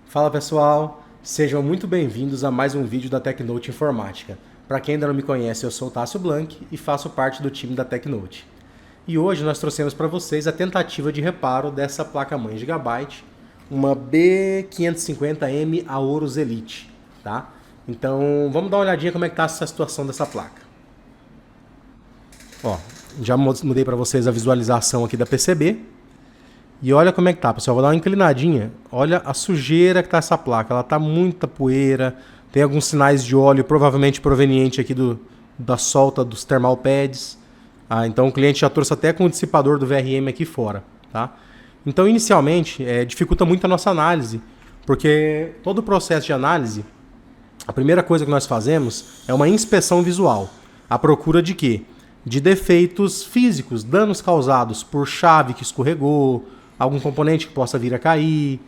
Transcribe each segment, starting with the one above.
Fala pessoal, sejam muito bem-vindos a mais um vídeo da Tecnote Informática. Para quem ainda não me conhece, eu sou o Tássio Blanc e faço parte do time da Tecnote. E hoje nós trouxemos para vocês a tentativa de reparo dessa placa-mãe Gigabyte, uma B550M Aorus Elite, tá? Então vamos dar uma olhadinha como é que está essa situação dessa placa. Ó, já mudei para vocês a visualização aqui da PCB. E olha como é que tá, pessoal. Vou dar uma inclinadinha. Olha a sujeira que tá essa placa. Ela tá muita poeira. Tem alguns sinais de óleo, provavelmente proveniente aqui da solta dos thermal pads. Então o cliente já trouxe até com o dissipador do VRM aqui fora, tá? Então inicialmente dificulta muito a nossa análise, porque todo o processo de análise, a primeira coisa que nós fazemos é uma inspeção visual. À procura de quê? De defeitos físicos, danos causados por chave que escorregou, algum componente que possa vir a cair,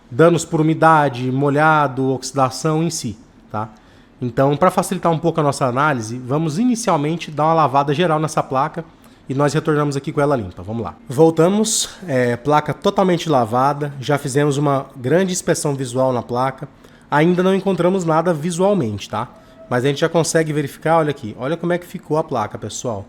danos por umidade, molhado, oxidação em si, tá? Então, para facilitar um pouco a nossa análise, vamos inicialmente dar uma lavada geral nessa placa e nós retornamos aqui com ela limpa. Vamos lá. Voltamos, placa totalmente lavada, já fizemos uma grande inspeção visual na placa, ainda não encontramos nada visualmente, tá? Mas a gente já consegue verificar, olha aqui, olha como é que ficou a placa, pessoal.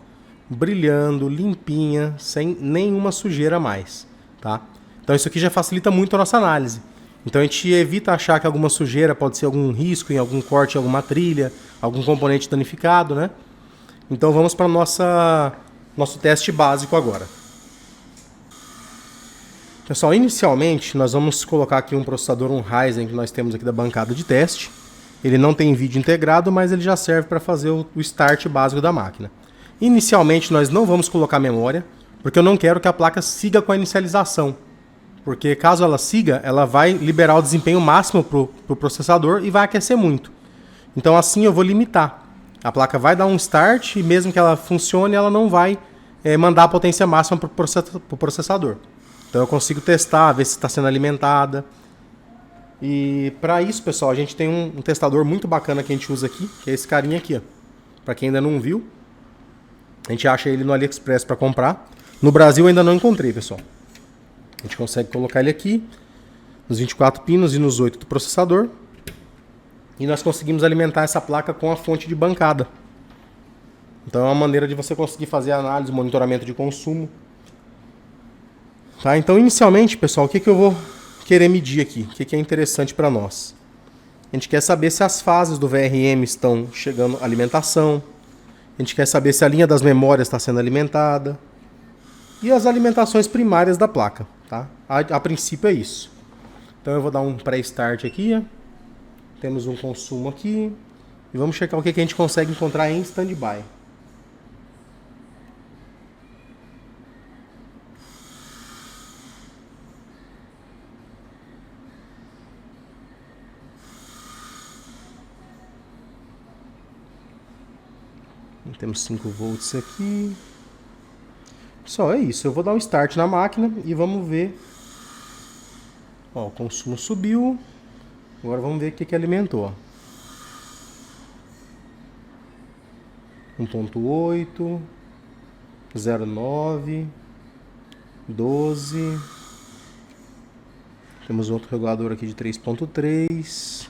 Brilhando, limpinha, sem nenhuma sujeira a mais, tá? Então isso aqui já facilita muito a nossa análise. Então a gente evita achar que alguma sujeira pode ser algum risco em algum corte em alguma trilha, algum componente danificado, né? Então vamos para nosso teste básico agora. Pessoal, inicialmente nós vamos colocar aqui um processador, um Ryzen que nós temos aqui da bancada de teste. Ele não tem vídeo integrado, mas ele já serve para fazer o start básico da máquina. Inicialmente nós não vamos colocar memória, porque eu não quero que a placa siga com a inicialização. Porque caso ela siga, ela vai liberar o desempenho máximo para o processador e vai aquecer muito. Então assim eu vou limitar. A placa vai dar um start e mesmo que ela funcione, ela não vai mandar a potência máxima para o processador. Então eu consigo testar, ver se está sendo alimentada. E para isso, pessoal, a gente tem um testador muito bacana que a gente usa aqui, que é esse carinha aqui, ó. Para quem ainda não viu, a gente acha ele no AliExpress para comprar. No Brasil eu ainda não encontrei, pessoal. A gente consegue colocar ele aqui, nos 24 pinos e nos 8 do processador. E nós conseguimos alimentar essa placa com a fonte de bancada. Então é uma maneira de você conseguir fazer análise, monitoramento de consumo. Tá? Então inicialmente, pessoal, o que eu vou querer medir aqui? O que é interessante para nós? A gente quer saber se as fases do VRM estão chegando à alimentação. A gente quer saber se a linha das memórias está sendo alimentada. E as alimentações primárias da placa, tá? A princípio é isso. Então eu vou dar um pré-start aqui. Ó. Temos um consumo aqui. E vamos checar o que a gente consegue encontrar em standby. Temos 5 volts aqui. Só é isso. Eu vou dar um start na máquina e vamos ver. Ó, o consumo subiu. Agora vamos ver o que alimentou. 1.8, 0.9, 12. Temos outro regulador aqui de 3.3.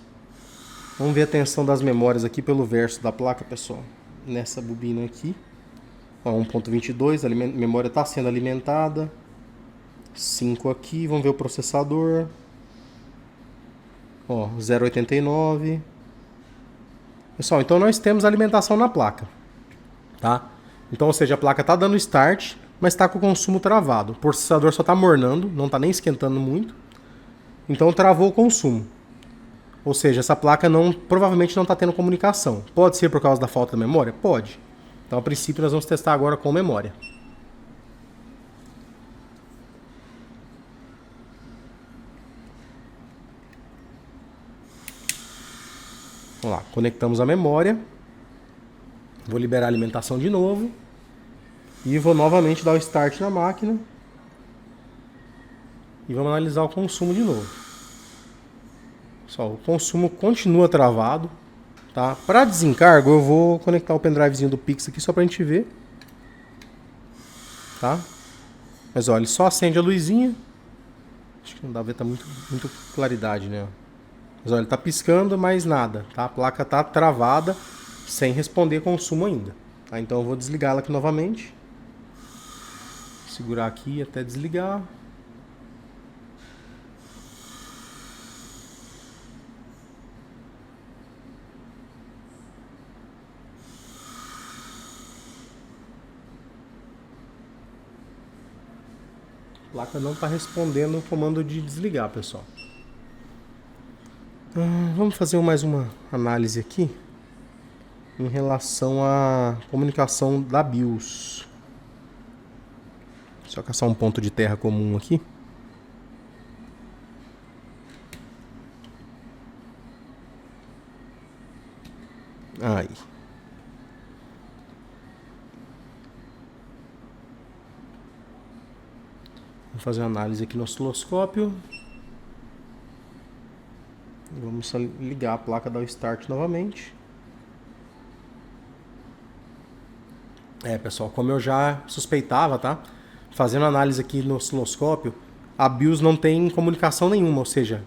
Vamos ver a tensão das memórias aqui pelo verso da placa, pessoal. Nessa bobina aqui. Ó, 1.22, a memória está sendo alimentada. 5 aqui, vamos ver o processador. Ó, 0.89. Pessoal, então nós temos alimentação na placa. Tá? Então, ou seja, a placa está dando start, mas está com o consumo travado. O processador só está mornando, não está nem esquentando muito. Então travou o consumo. Ou seja, essa placa provavelmente não está tendo comunicação. Pode ser por causa da falta de memória? Pode. Então, a princípio, nós vamos testar agora com memória. Vamos lá, conectamos a memória. Vou liberar a alimentação de novo. E vou novamente dar o start na máquina. E vamos analisar o consumo de novo. Pessoal, o consumo continua travado. Tá? Para desencargo, eu vou conectar o pendrivezinho do Pix aqui só para a gente ver. Tá? Mas olha, ele só acende a luzinha. Acho que não dá pra ver, tá muito claridade, né? Mas olha, ele tá piscando, mas nada, tá? A placa tá travada, sem responder consumo ainda. Tá? Então eu vou desligá-la aqui novamente. Segurar aqui até desligar. A placa não está respondendo o comando de desligar, pessoal. Vamos fazer mais uma análise aqui em relação à comunicação da BIOS. Só caçar um ponto de terra comum aqui. Aí. Vou fazer uma análise aqui no osciloscópio. Vamos ligar a placa, dar o start novamente. Pessoal, como eu já suspeitava, tá? Fazendo análise aqui no osciloscópio, a BIOS não tem comunicação nenhuma, ou seja,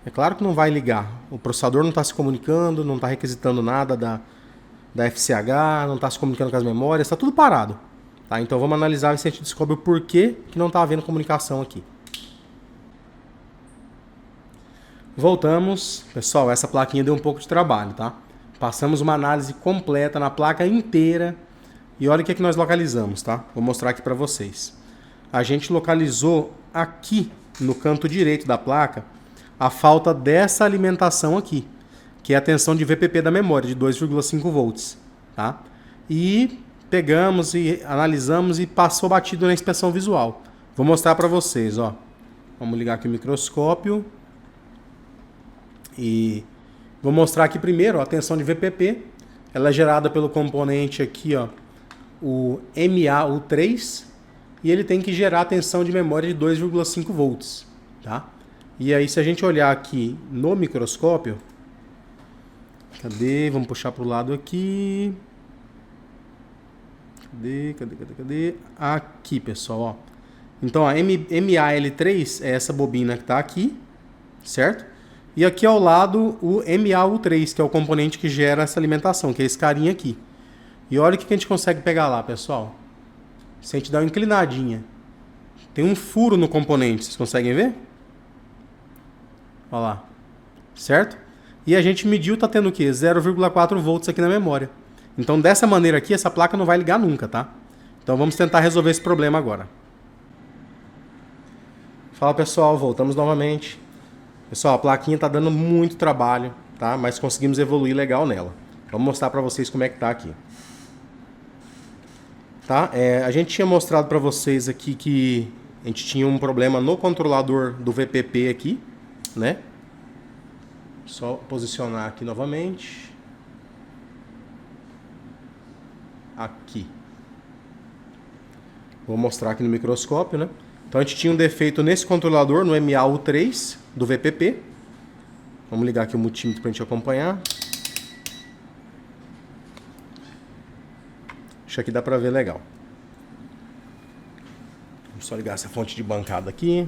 é claro que não vai ligar. O processador não está se comunicando, não está requisitando nada da FCH, não está se comunicando com as memórias, está tudo parado. Tá? Então vamos analisar e se a gente descobre o porquê que não está havendo comunicação aqui. Voltamos. Pessoal, essa plaquinha deu um pouco de trabalho, tá? Passamos uma análise completa na placa inteira. E olha o que nós localizamos, tá? Vou mostrar aqui para vocês. A gente localizou aqui no canto direito da placa a falta dessa alimentação aqui, que é a tensão de VPP da memória, de 2,5 volts, tá? E pegamos e analisamos e passou batido na inspeção visual. Vou mostrar para vocês, ó. Vamos ligar aqui o microscópio. E vou mostrar aqui primeiro ó, a tensão de VPP. Ela é gerada pelo componente aqui, ó, o MAU3, e ele tem que gerar a tensão de memória de 2,5 volts, tá? E aí se a gente olhar aqui no microscópio, cadê? Vamos puxar para o lado aqui. Cadê? Aqui, pessoal, ó. Então, a MAL3 é essa bobina que está aqui, certo? E aqui ao lado o MAU3, que é o componente que gera essa alimentação, que é esse carinha aqui. E olha o que a gente consegue pegar lá, pessoal. Se a gente dá uma inclinadinha, tem um furo no componente, vocês conseguem ver? Olha lá, certo? E a gente mediu, tá tendo o quê? 0,4 volts aqui na memória. Então dessa maneira aqui, essa placa não vai ligar nunca, tá? Então vamos tentar resolver esse problema agora. Fala pessoal, voltamos novamente. Pessoal, a plaquinha tá dando muito trabalho, tá? Mas conseguimos evoluir legal nela. Vamos mostrar para vocês como é que tá aqui. Tá? A gente tinha mostrado para vocês aqui que a gente tinha um problema no controlador do VPP aqui, né? Só posicionar aqui novamente. Aqui. Vou mostrar aqui no microscópio, né? Então a gente tinha um defeito nesse controlador, no MAU3 do VPP. Vamos ligar aqui o multímetro para a gente acompanhar. Isso aqui dá para ver legal. Vamos só ligar essa fonte de bancada aqui.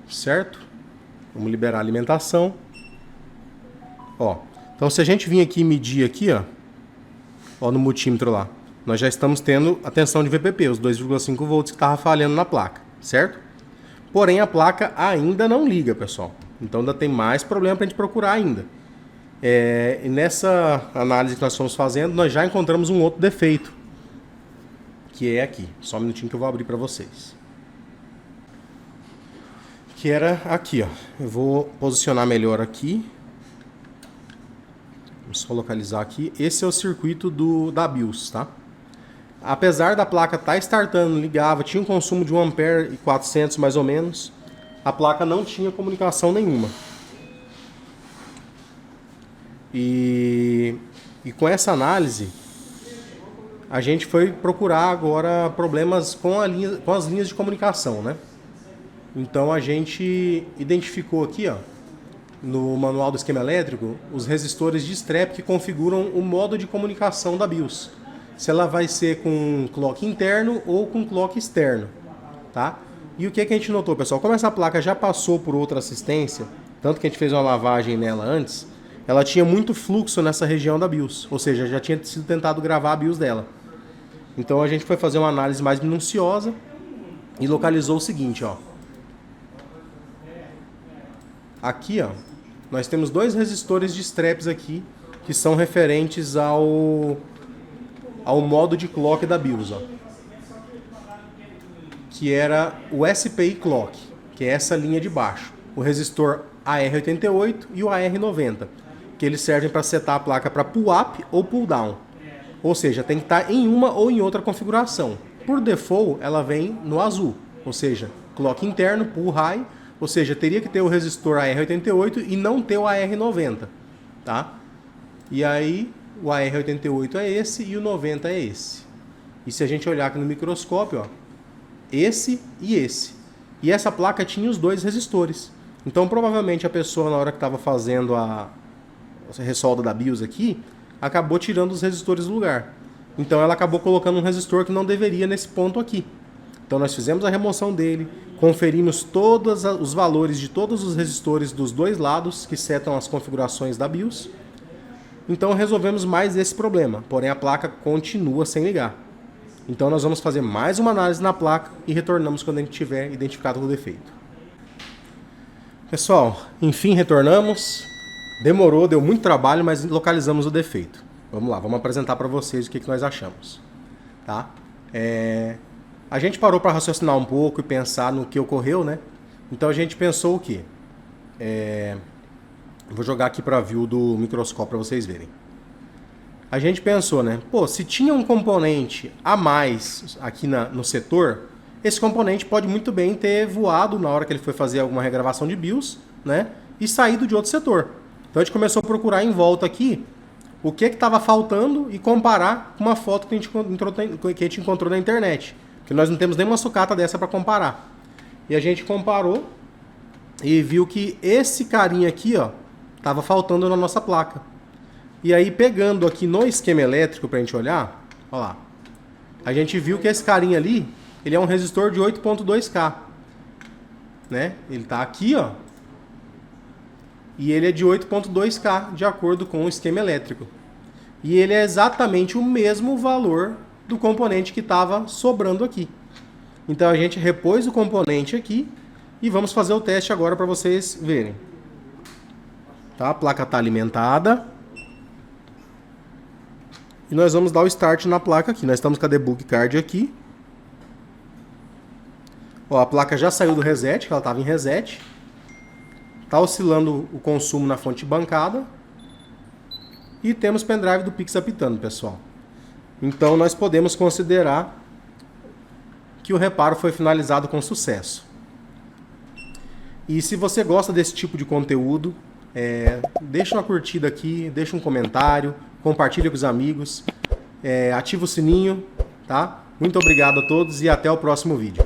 Certo? Vamos liberar a alimentação. Ó, então se a gente vir aqui e medir aqui, ó, no multímetro lá, nós já estamos tendo a tensão de VPP, os 2,5 volts que estava falhando na placa, certo? Porém a placa ainda não liga, pessoal. Então ainda tem mais problema para a gente procurar ainda. E nessa análise que nós estamos fazendo, nós já encontramos um outro defeito, que é aqui. Só um minutinho que eu vou abrir para vocês. Que era aqui, ó. Eu vou posicionar melhor aqui. Vamos só localizar aqui. Esse é o circuito da BIOS, tá? Apesar da placa estar startando, ligava, tinha um consumo de 1 ampere e 400 mais ou menos, a placa não tinha comunicação nenhuma. E com essa análise, a gente foi procurar agora problemas com as linhas de comunicação, né? Então a gente identificou aqui, ó, no manual do esquema elétrico os resistores de strep que configuram o modo de comunicação da BIOS. Se ela vai ser com clock interno ou com clock externo, tá? E o que a gente notou, pessoal? Como essa placa já passou por outra assistência, tanto que a gente fez uma lavagem nela antes, ela tinha muito fluxo nessa região da BIOS, ou seja, já tinha sido tentado gravar a BIOS dela. Então a gente foi fazer uma análise mais minuciosa e localizou o seguinte, ó. Aqui, ó, nós temos dois resistores de streps aqui que são referentes ao modo de clock da BIOS, ó, que era o SPI clock, que é essa linha de baixo, o resistor AR88 e o AR90, que eles servem para setar a placa para pull up ou pull down, ou seja, tem que estar em uma ou em outra configuração. Por default, ela vem no azul, ou seja, clock interno, pull high, ou seja, teria que ter o resistor AR88 e não ter o AR90, tá? E aí, o AR88 é esse e o 90 é esse. E se a gente olhar aqui no microscópio, ó, esse e esse. E essa placa tinha os dois resistores. Então, provavelmente, a pessoa, na hora que estava fazendo a ressolda da BIOS aqui, acabou tirando os resistores do lugar. Então, ela acabou colocando um resistor que não deveria nesse ponto aqui. Então, nós fizemos a remoção dele, conferimos todos os valores de todos os resistores dos dois lados que setam as configurações da BIOS. Então, resolvemos mais esse problema, porém a placa continua sem ligar. Então, nós vamos fazer mais uma análise na placa e retornamos quando a gente tiver identificado o defeito. Pessoal, enfim, retornamos. Demorou, deu muito trabalho, mas localizamos o defeito. Vamos lá, vamos apresentar para vocês o que nós achamos. Tá? A gente parou para raciocinar um pouco e pensar no que ocorreu, né? Então a gente pensou o quê? Vou jogar aqui para a view do microscópio para vocês verem. A gente pensou, né? Pô, se tinha um componente a mais aqui no setor, esse componente pode muito bem ter voado na hora que ele foi fazer alguma regravação de BIOS, né? E saído de outro setor. Então a gente começou a procurar em volta aqui o que estava faltando e comparar com uma foto que a gente encontrou na internet. Porque nós não temos nenhuma sucata dessa para comparar. E a gente comparou e viu que esse carinha aqui, ó, estava faltando na nossa placa. E aí, pegando aqui no esquema elétrico para a gente olhar, ó lá, a gente viu que esse carinha ali, ele é um resistor de 8.2K. Né? Ele está aqui, ó, e ele é de 8.2K, de acordo com o esquema elétrico. E ele é exatamente o mesmo valor do componente que estava sobrando aqui. Então a gente repôs o componente aqui e vamos fazer o teste agora para vocês verem. Tá? A placa está alimentada. E nós vamos dar o start na placa aqui. Nós estamos com a debug card aqui. Ó, a placa já saiu do reset, que ela estava em reset. Está oscilando o consumo na fonte bancada. E temos pendrive do Pix apitando, pessoal. Então nós podemos considerar que o reparo foi finalizado com sucesso. E se você gosta desse tipo de conteúdo, deixa uma curtida aqui, deixa um comentário, compartilha com os amigos, ativa o sininho, tá? Muito obrigado a todos e até o próximo vídeo.